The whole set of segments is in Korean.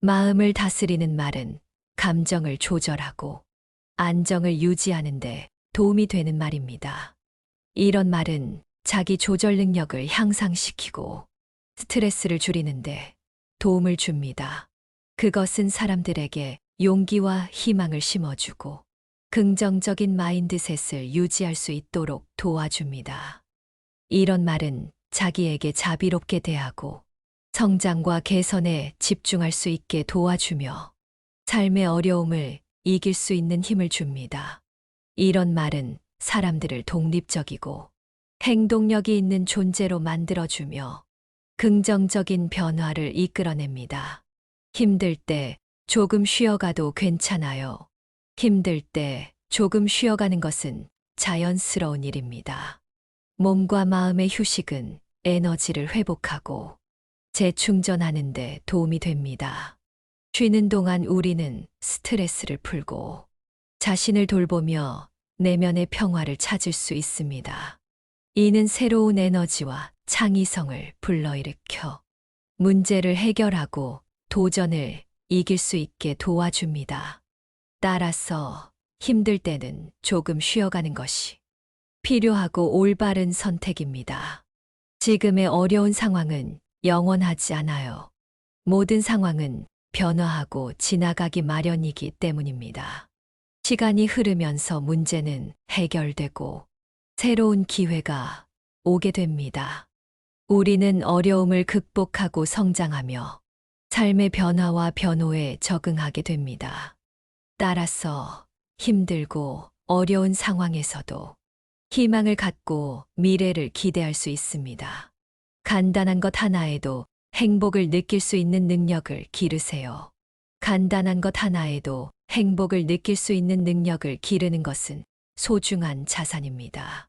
마음을 다스리는 말은 감정을 조절하고 안정을 유지하는 데 도움이 되는 말입니다. 이런 말은 자기 조절 능력을 향상시키고 스트레스를 줄이는데 도움을 줍니다. 그것은 사람들에게 용기와 희망을 심어주고 긍정적인 마인드셋을 유지할 수 있도록 도와줍니다. 이런 말은 자기에게 자비롭게 대하고 성장과 개선에 집중할 수 있게 도와주며 삶의 어려움을 이길 수 있는 힘을 줍니다. 이런 말은 사람들을 독립적이고 행동력이 있는 존재로 만들어주며 긍정적인 변화를 이끌어냅니다. 힘들 때 조금 쉬어가도 괜찮아요. 힘들 때 조금 쉬어가는 것은 자연스러운 일입니다. 몸과 마음의 휴식은 에너지를 회복하고 재충전하는 데 도움이 됩니다. 쉬는 동안 우리는 스트레스를 풀고 자신을 돌보며 내면의 평화를 찾을 수 있습니다. 이는 새로운 에너지와 창의성을 불러일으켜 문제를 해결하고 도전을 이길 수 있게 도와줍니다. 따라서 힘들 때는 조금 쉬어가는 것이 필요하고 올바른 선택입니다. 지금의 어려운 상황은 영원하지 않아요. 모든 상황은 변화하고 지나가기 마련이기 때문입니다. 시간이 흐르면서 문제는 해결되고 새로운 기회가 오게 됩니다. 우리는 어려움을 극복하고 성장하며 삶의 변화와 변호에 적응하게 됩니다. 따라서 힘들고 어려운 상황에서도 희망을 갖고 미래를 기대할 수 있습니다. 간단한 것 하나에도 행복을 느낄 수 있는 능력을 기르세요. 간단한 것 하나에도 행복을 느낄 수 있는 능력을 기르는 것은 소중한 자산입니다.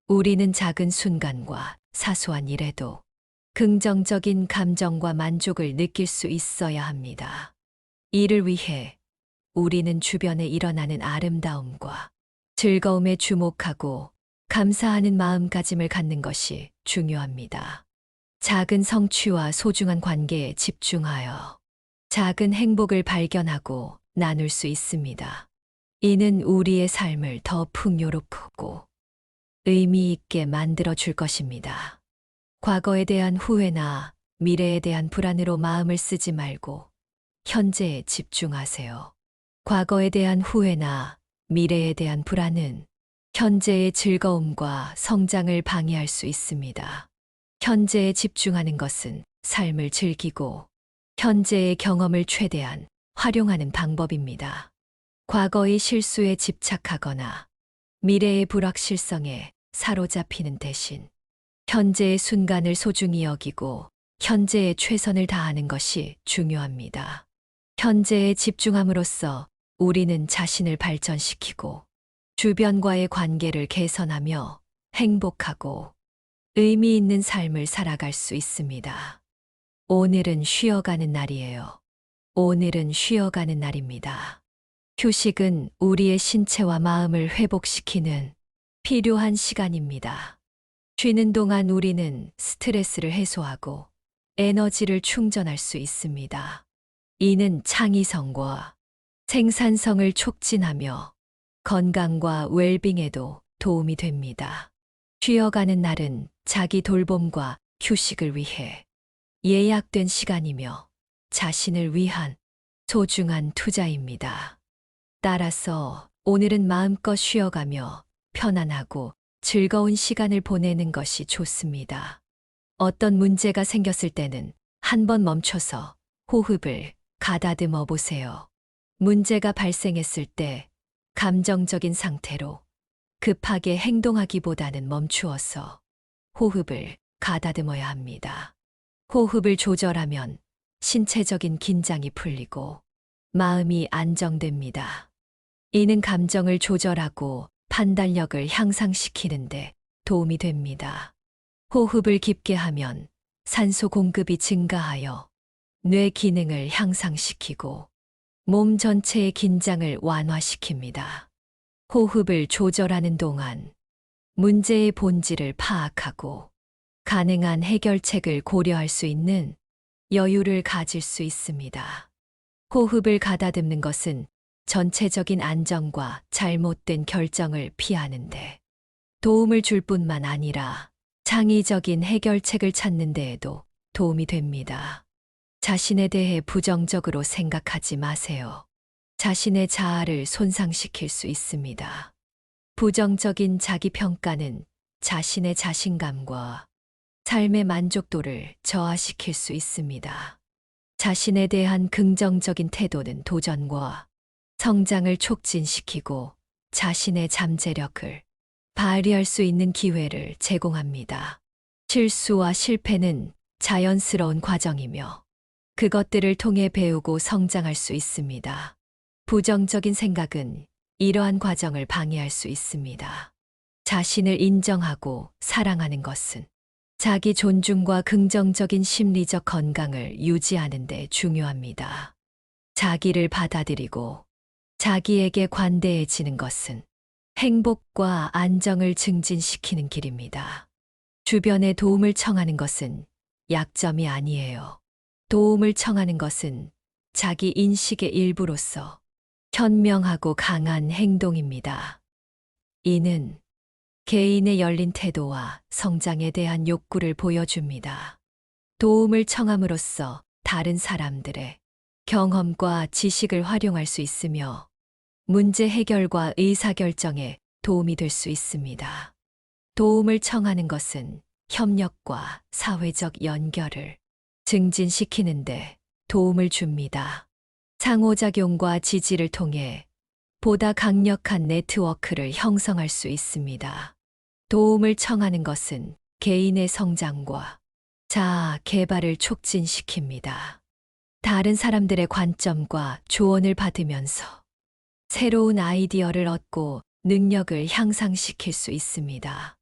우리는 작은 순간과 사소한 일에도 긍정적인 감정과 만족을 느낄 수 있어야 합니다. 이를 위해 우리는 주변에 일어나는 아름다움과 즐거움에 주목하고 감사하는 마음가짐을 갖는 것이 중요합니다. 작은 성취와 소중한 관계에 집중하여 작은 행복을 발견하고 나눌 수 있습니다. 이는 우리의 삶을 더 풍요롭고 의미 있게 만들어 줄 것입니다. 과거에 대한 후회나 미래에 대한 불안으로 마음을 쓰지 말고 현재에 집중하세요. 과거에 대한 후회나 미래에 대한 불안은 현재의 즐거움과 성장을 방해할 수 있습니다. 현재에 집중하는 것은 삶을 즐기고 현재의 경험을 최대한 활용하는 방법입니다. 과거의 실수에 집착하거나 미래의 불확실성에 사로잡히는 대신 현재의 순간을 소중히 여기고 현재에 최선을 다하는 것이 중요합니다. 현재에 집중함으로써 우리는 자신을 발전시키고 주변과의 관계를 개선하며 행복하고 의미 있는 삶을 살아갈 수 있습니다. 오늘은 쉬어가는 날이에요. 오늘은 쉬어가는 날입니다. 휴식은 우리의 신체와 마음을 회복시키는 필요한 시간입니다. 쉬는 동안 우리는 스트레스를 해소하고 에너지를 충전할 수 있습니다. 이는 창의성과 생산성을 촉진하며 건강과 웰빙에도 도움이 됩니다. 쉬어가는 날은 자기 돌봄과 휴식을 위해 예약된 시간이며 자신을 위한 소중한 투자입니다. 따라서 오늘은 마음껏 쉬어가며 편안하고 즐거운 시간을 보내는 것이 좋습니다. 어떤 문제가 생겼을 때는 한번 멈춰서 호흡을 가다듬어 보세요. 문제가 발생했을 때 감정적인 상태로 급하게 행동하기보다는 멈추어서 호흡을 가다듬어야 합니다. 호흡을 조절하면 신체적인 긴장이 풀리고 마음이 안정됩니다. 이는 감정을 조절하고 판단력을 향상시키는데 도움이 됩니다. 호흡을 깊게 하면 산소 공급이 증가하여 뇌 기능을 향상시키고 몸 전체의 긴장을 완화시킵니다. 호흡을 조절하는 동안 문제의 본질을 파악하고 가능한 해결책을 고려할 수 있는 여유를 가질 수 있습니다. 호흡을 가다듬는 것은 전체적인 안정과 잘못된 결정을 피하는데 도움을 줄 뿐만 아니라 창의적인 해결책을 찾는 데에도 도움이 됩니다. 자신에 대해 부정적으로 생각하지 마세요. 자신의 자아를 손상시킬 수 있습니다. 부정적인 자기평가는 자신의 자신감과 삶의 만족도를 저하시킬 수 있습니다. 자신에 대한 긍정적인 태도는 도전과 성장을 촉진시키고 자신의 잠재력을 발휘할 수 있는 기회를 제공합니다. 실수와 실패는 자연스러운 과정이며 그것들을 통해 배우고 성장할 수 있습니다. 부정적인 생각은 이러한 과정을 방해할 수 있습니다. 자신을 인정하고 사랑하는 것은 자기 존중과 긍정적인 심리적 건강을 유지하는 데 중요합니다. 자기를 받아들이고 자기에게 관대해지는 것은 행복과 안정을 증진시키는 길입니다. 주변에 도움을 청하는 것은 약점이 아니에요. 도움을 청하는 것은 자기 인식의 일부로서 현명하고 강한 행동입니다. 이는 개인의 열린 태도와 성장에 대한 욕구를 보여줍니다. 도움을 청함으로써 다른 사람들의 경험과 지식을 활용할 수 있으며 문제 해결과 의사결정에 도움이 될 수 있습니다. 도움을 청하는 것은 협력과 사회적 연결을 증진시키는데 도움을 줍니다. 상호작용과 지지를 통해 보다 강력한 네트워크를 형성할 수 있습니다. 도움을 청하는 것은 개인의 성장과 자아 개발을 촉진시킵니다. 다른 사람들의 관점과 조언을 받으면서 새로운 아이디어를 얻고 능력을 향상시킬 수 있습니다.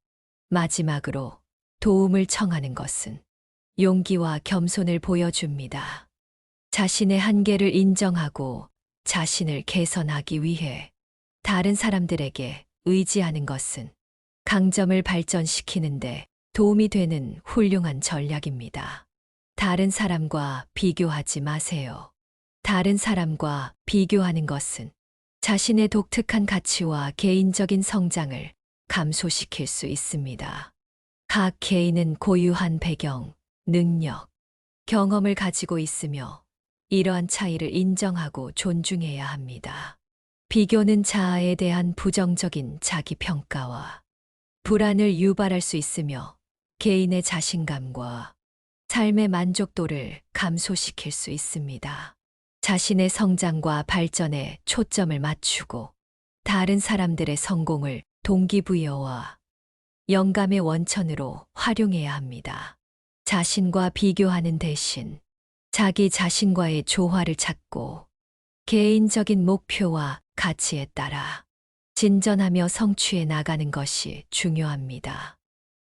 마지막으로 도움을 청하는 것은 용기와 겸손을 보여줍니다. 자신의 한계를 인정하고 자신을 개선하기 위해 다른 사람들에게 의지하는 것은 강점을 발전시키는데 도움이 되는 훌륭한 전략입니다. 다른 사람과 비교하지 마세요. 다른 사람과 비교하는 것은 자신의 독특한 가치와 개인적인 성장을 감소시킬 수 있습니다. 각 개인은 고유한 배경, 능력, 경험을 가지고 있으며 이러한 차이를 인정하고 존중해야 합니다. 비교는 자아에 대한 부정적인 자기평가와 불안을 유발할 수 있으며 개인의 자신감과 삶의 만족도를 감소시킬 수 있습니다. 자신의 성장과 발전에 초점을 맞추고 다른 사람들의 성공을 동기부여와 영감의 원천으로 활용해야 합니다. 자신과 비교하는 대신 자기 자신과의 조화를 찾고 개인적인 목표와 가치에 따라 진전하며 성취해 나가는 것이 중요합니다.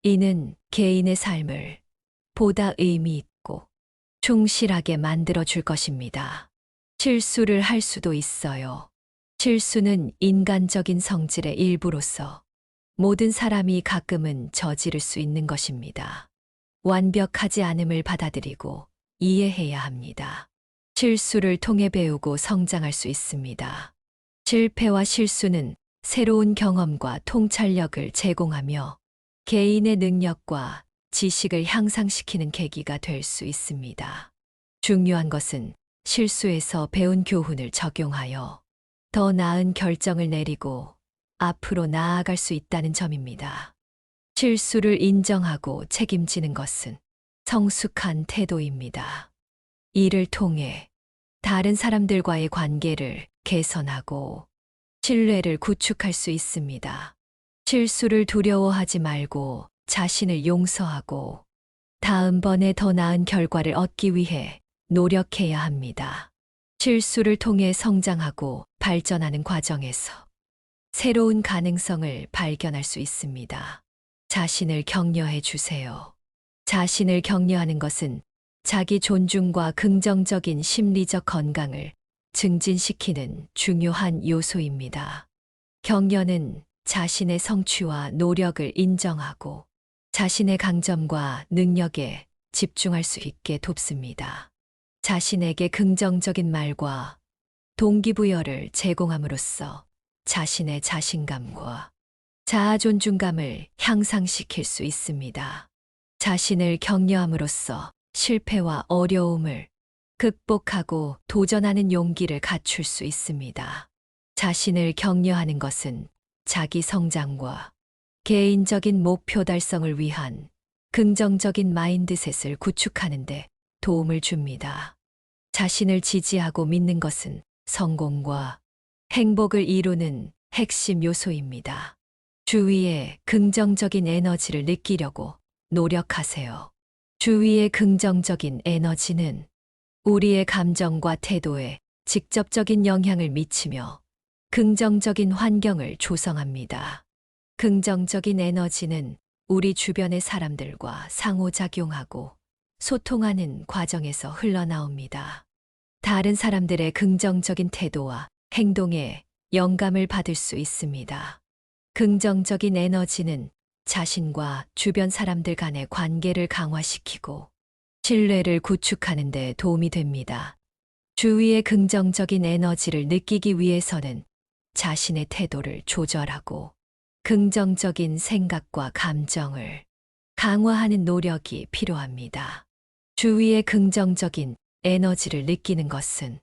이는 개인의 삶을 보다 의미 있고 충실하게 만들어 줄 것입니다. 실수를 할 수도 있어요. 실수는 인간적인 성질의 일부로서 모든 사람이 가끔은 저지를 수 있는 것입니다. 완벽하지 않음을 받아들이고 이해해야 합니다. 실수를 통해 배우고 성장할 수 있습니다. 실패와 실수는 새로운 경험과 통찰력을 제공하며 개인의 능력과 지식을 향상시키는 계기가 될 수 있습니다. 중요한 것은 실수에서 배운 교훈을 적용하여 더 나은 결정을 내리고 앞으로 나아갈 수 있다는 점입니다. 실수를 인정하고 책임지는 것은 성숙한 태도입니다. 이를 통해 다른 사람들과의 관계를 개선하고 신뢰를 구축할 수 있습니다. 실수를 두려워하지 말고 자신을 용서하고 다음번에 더 나은 결과를 얻기 위해 노력해야 합니다. 실수를 통해 성장하고 발전하는 과정에서 새로운 가능성을 발견할 수 있습니다. 자신을 격려해 주세요. 자신을 격려하는 것은 자기 존중과 긍정적인 심리적 건강을 증진시키는 중요한 요소입니다. 격려는 자신의 성취와 노력을 인정하고 자신의 강점과 능력에 집중할 수 있게 돕습니다. 자신에게 긍정적인 말과 동기부여를 제공함으로써 자신의 자신감과 자아 존중감을 향상시킬 수 있습니다. 자신을 격려함으로써 실패와 어려움을 극복하고 도전하는 용기를 갖출 수 있습니다. 자신을 격려하는 것은 자기 성장과 개인적인 목표 달성을 위한 긍정적인 마인드셋을 구축하는 데 도움을 줍니다. 자신을 지지하고 믿는 것은 성공과 행복을 이루는 핵심 요소입니다. 주위에 긍정적인 에너지를 느끼려고 노력하세요. 주위의 긍정적인 에너지는 우리의 감정과 태도에 직접적인 영향을 미치며 긍정적인 환경을 조성합니다. 긍정적인 에너지는 우리 주변의 사람들과 상호작용하고 소통하는 과정에서 흘러나옵니다. 다른 사람들의 긍정적인 태도와 행동에 영감을 받을 수 있습니다. 긍정적인 에너지는 자신과 주변 사람들 간의 관계를 강화시키고 신뢰를 구축하는 데 도움이 됩니다. 주위의 긍정적인 에너지를 느끼기 위해서는 자신의 태도를 조절하고 긍정적인 생각과 감정을 강화하는 노력이 필요합니다. 주위의 긍정적인 에너지를 느끼는 것은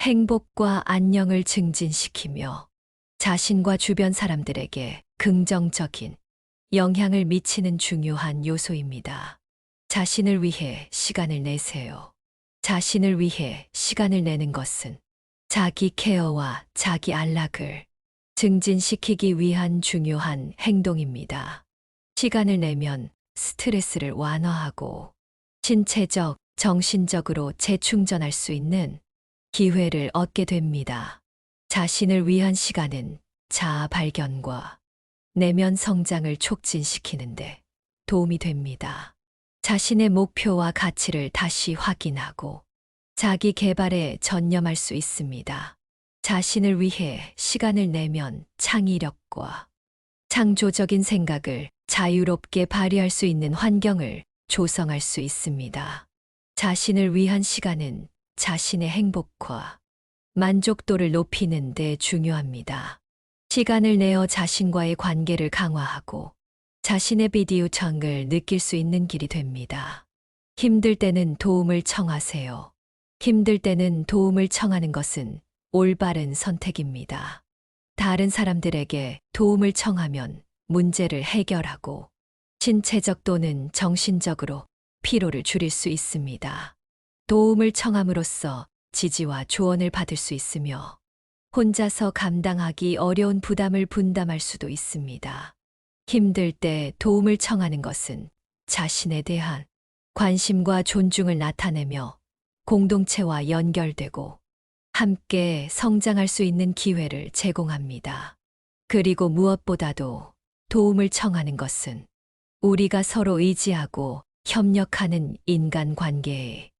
행복과 안녕을 증진시키며 자신과 주변 사람들에게 긍정적인 영향을 미치는 중요한 요소입니다. 자신을 위해 시간을 내세요. 자신을 위해 시간을 내는 것은 자기 케어와 자기 안락을 증진시키기 위한 중요한 행동입니다. 시간을 내면 스트레스를 완화하고 신체적, 정신적으로 재충전할 수 있는 기회를 얻게 됩니다. 자신을 위한 시간은 자아 발견과 내면 성장을 촉진시키는데 도움이 됩니다. 자신의 목표와 가치를 다시 확인하고 자기 개발에 전념할 수 있습니다. 자신을 위해 시간을 내면 창의력과 창조적인 생각을 자유롭게 발휘할 수 있는 환경을 조성할 수 있습니다. 자신을 위한 시간은 자신의 행복과 만족도를 높이는 데 중요합니다. 시간을 내어 자신과의 관계를 강화하고 자신의 비디오청을 느낄 수 있는 길이 됩니다. 힘들 때는 도움을 청하세요. 힘들 때는 도움을 청하는 것은 올바른 선택입니다. 다른 사람들에게 도움을 청하면 문제를 해결하고 신체적 또는 정신적으로 피로를 줄일 수 있습니다. 도움을 청함으로써 지지와 조언을 받을 수 있으며 혼자서 감당하기 어려운 부담을 분담할 수도 있습니다. 힘들 때 도움을 청하는 것은 자신에 대한 관심과 존중을 나타내며 공동체와 연결되고 함께 성장할 수 있는 기회를 제공합니다. 그리고 무엇보다도 도움을 청하는 것은 우리가 서로 의지하고 협력하는 인간관계의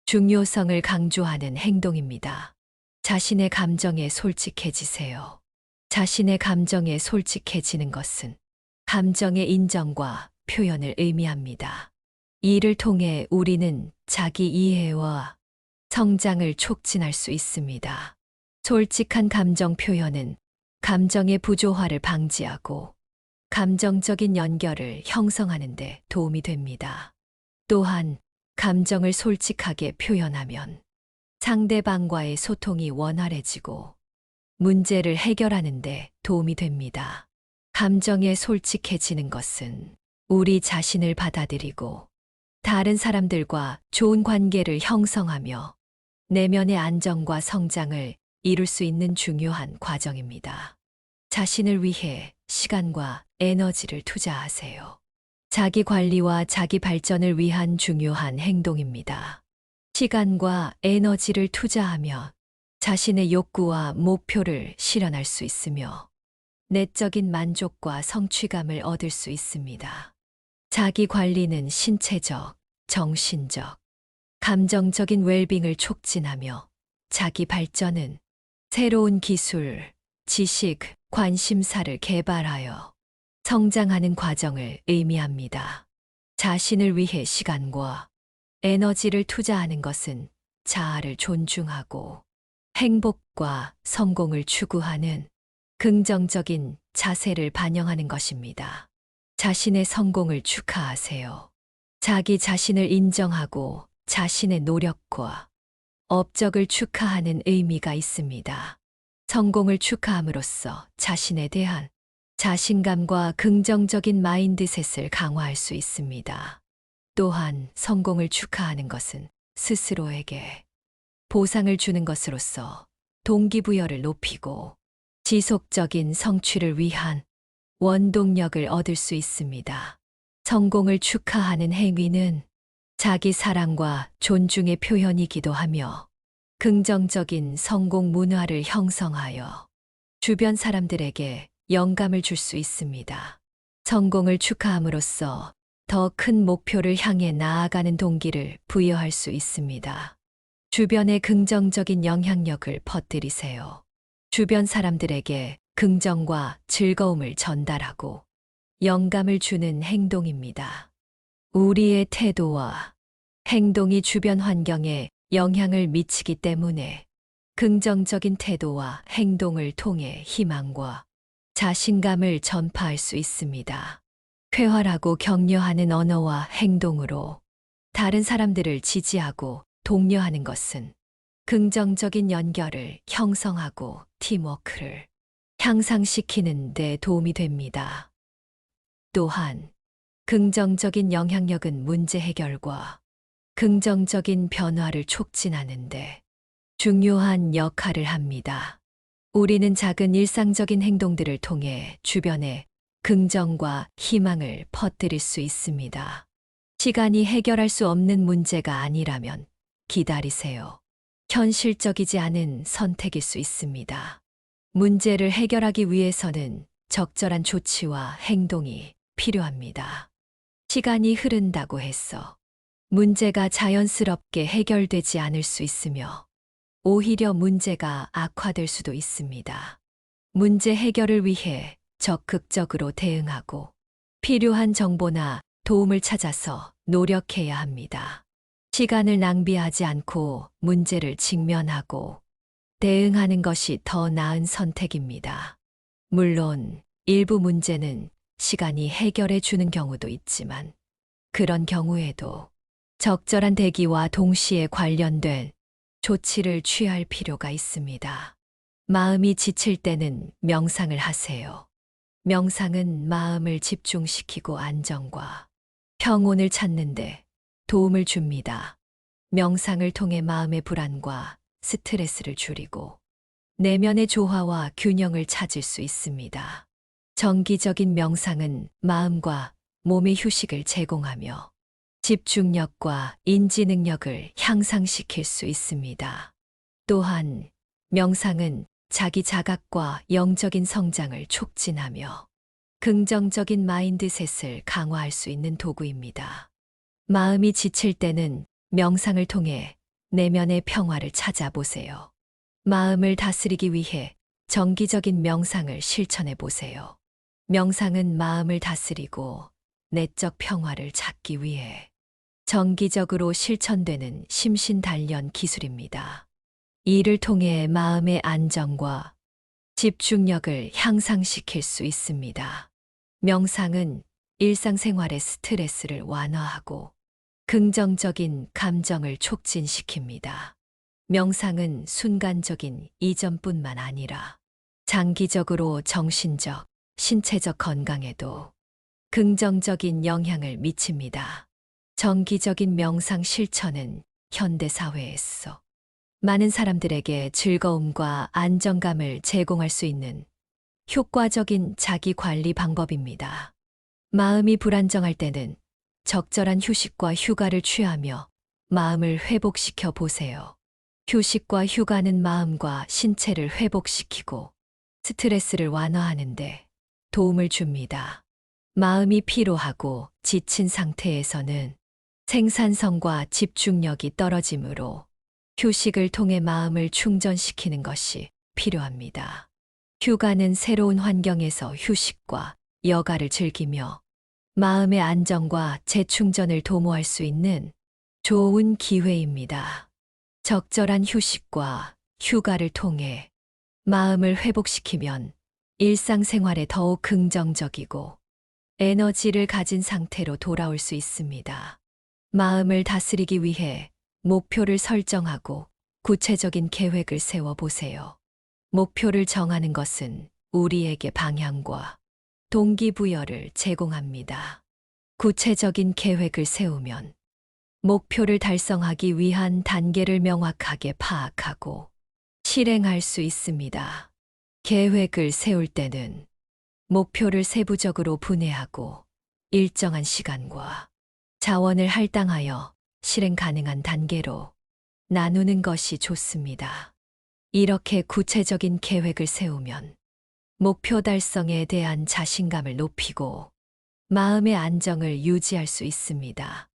중요성을 강조하는 행동입니다. 자신의 감정에 솔직해지세요. 자신의 감정에 솔직해지는 것은 감정의 인정과 표현을 의미합니다. 이를 통해 우리는 자기 이해와 성장을 촉진할 수 있습니다. 솔직한 감정 표현은 감정의 부조화를 방지하고 감정적인 연결을 형성하는 데 도움이 됩니다. 또한 감정을 솔직하게 표현하면 상대방과의 소통이 원활해지고 문제를 해결하는 데 도움이 됩니다. 감정에 솔직해지는 것은 우리 자신을 받아들이고 다른 사람들과 좋은 관계를 형성하며 내면의 안정과 성장을 이룰 수 있는 중요한 과정입니다. 자신을 위해 시간과 에너지를 투자하세요. 자기 관리와 자기 발전을 위한 중요한 행동입니다. 시간과 에너지를 투자하며 자신의 욕구와 목표를 실현할 수 있으며 내적인 만족과 성취감을 얻을 수 있습니다. 자기 관리는 신체적, 정신적, 감정적인 웰빙을 촉진하며 자기 발전은 새로운 기술, 지식, 관심사를 개발하여 성장하는 과정을 의미합니다. 자신을 위해 시간과 에너지를 투자하는 것은 자아를 존중하고 행복과 성공을 추구하는 긍정적인 자세를 반영하는 것입니다. 자신의 성공을 축하하세요. 자기 자신을 인정하고 자신의 노력과 업적을 축하하는 의미가 있습니다. 성공을 축하함으로써 자신에 대한 자신감과 긍정적인 마인드셋을 강화할 수 있습니다. 또한 성공을 축하하는 것은 스스로에게 보상을 주는 것으로서 동기부여를 높이고 지속적인 성취를 위한 원동력을 얻을 수 있습니다. 성공을 축하하는 행위는 자기 사랑과 존중의 표현이기도 하며 긍정적인 성공 문화를 형성하여 주변 사람들에게 영감을 줄 수 있습니다. 성공을 축하함으로써 더 큰 목표를 향해 나아가는 동기를 부여할 수 있습니다. 주변에 긍정적인 영향력을 퍼뜨리세요. 주변 사람들에게 긍정과 즐거움을 전달하고 영감을 주는 행동입니다. 우리의 태도와 행동이 주변 환경에 영향을 미치기 때문에 긍정적인 태도와 행동을 통해 희망과 자신감을 전파할 수 있습니다. 쾌활하고 격려하는 언어와 행동으로 다른 사람들을 지지하고 독려하는 것은 긍정적인 연결을 형성하고 팀워크를 향상시키는 데 도움이 됩니다. 또한 긍정적인 영향력은 문제 해결과 긍정적인 변화를 촉진하는 데 중요한 역할을 합니다. 우리는 작은 일상적인 행동들을 통해 주변에 긍정과 희망을 퍼뜨릴 수 있습니다. 시간이 해결할 수 없는 문제가 아니라면 기다리세요. 현실적이지 않은 선택일 수 있습니다. 문제를 해결하기 위해서는 적절한 조치와 행동이 필요합니다. 시간이 흐른다고 해서 문제가 자연스럽게 해결되지 않을 수 있으며 오히려 문제가 악화될 수도 있습니다. 문제 해결을 위해 적극적으로 대응하고 필요한 정보나 도움을 찾아서 노력해야 합니다. 시간을 낭비하지 않고 문제를 직면하고 대응하는 것이 더 나은 선택입니다. 물론 일부 문제는 시간이 해결해 주는 경우도 있지만 그런 경우에도 적절한 대기와 동시에 관련된 조치를 취할 필요가 있습니다. 마음이 지칠 때는 명상을 하세요. 명상은 마음을 집중시키고 안정과 평온을 찾는데 도움을 줍니다. 명상을 통해 마음의 불안과 스트레스를 줄이고 내면의 조화와 균형을 찾을 수 있습니다. 정기적인 명상은 마음과 몸의 휴식을 제공하며 집중력과 인지 능력을 향상시킬 수 있습니다. 또한 명상은 자기 자각과 영적인 성장을 촉진하며 긍정적인 마인드셋을 강화할 수 있는 도구입니다. 마음이 지칠 때는 명상을 통해 내면의 평화를 찾아보세요. 마음을 다스리기 위해 정기적인 명상을 실천해 보세요. 명상은 마음을 다스리고 내적 평화를 찾기 위해 정기적으로 실천되는 심신단련 기술입니다. 이를 통해 마음의 안정과 집중력을 향상시킬 수 있습니다. 명상은 일상생활의 스트레스를 완화하고 긍정적인 감정을 촉진시킵니다. 명상은 순간적인 이전뿐만 아니라 장기적으로 정신적, 신체적 건강에도 긍정적인 영향을 미칩니다. 정기적인 명상 실천은 현대사회에서 많은 사람들에게 즐거움과 안정감을 제공할 수 있는 효과적인 자기 관리 방법입니다. 마음이 불안정할 때는 적절한 휴식과 휴가를 취하며 마음을 회복시켜 보세요. 휴식과 휴가는 마음과 신체를 회복시키고 스트레스를 완화하는데 도움을 줍니다. 마음이 피로하고 지친 상태에서는 생산성과 집중력이 떨어지므로 휴식을 통해 마음을 충전시키는 것이 필요합니다. 휴가는 새로운 환경에서 휴식과 여가를 즐기며 마음의 안정과 재충전을 도모할 수 있는 좋은 기회입니다. 적절한 휴식과 휴가를 통해 마음을 회복시키면 일상생활에 더욱 긍정적이고 에너지를 가진 상태로 돌아올 수 있습니다. 마음을 다스리기 위해 목표를 설정하고 구체적인 계획을 세워 보세요. 목표를 정하는 것은 우리에게 방향과 동기부여를 제공합니다. 구체적인 계획을 세우면 목표를 달성하기 위한 단계를 명확하게 파악하고 실행할 수 있습니다. 계획을 세울 때는 목표를 세부적으로 분해하고 일정한 시간과 자원을 할당하여 실행 가능한 단계로 나누는 것이 좋습니다. 이렇게 구체적인 계획을 세우면 목표 달성에 대한 자신감을 높이고 마음의 안정을 유지할 수 있습니다.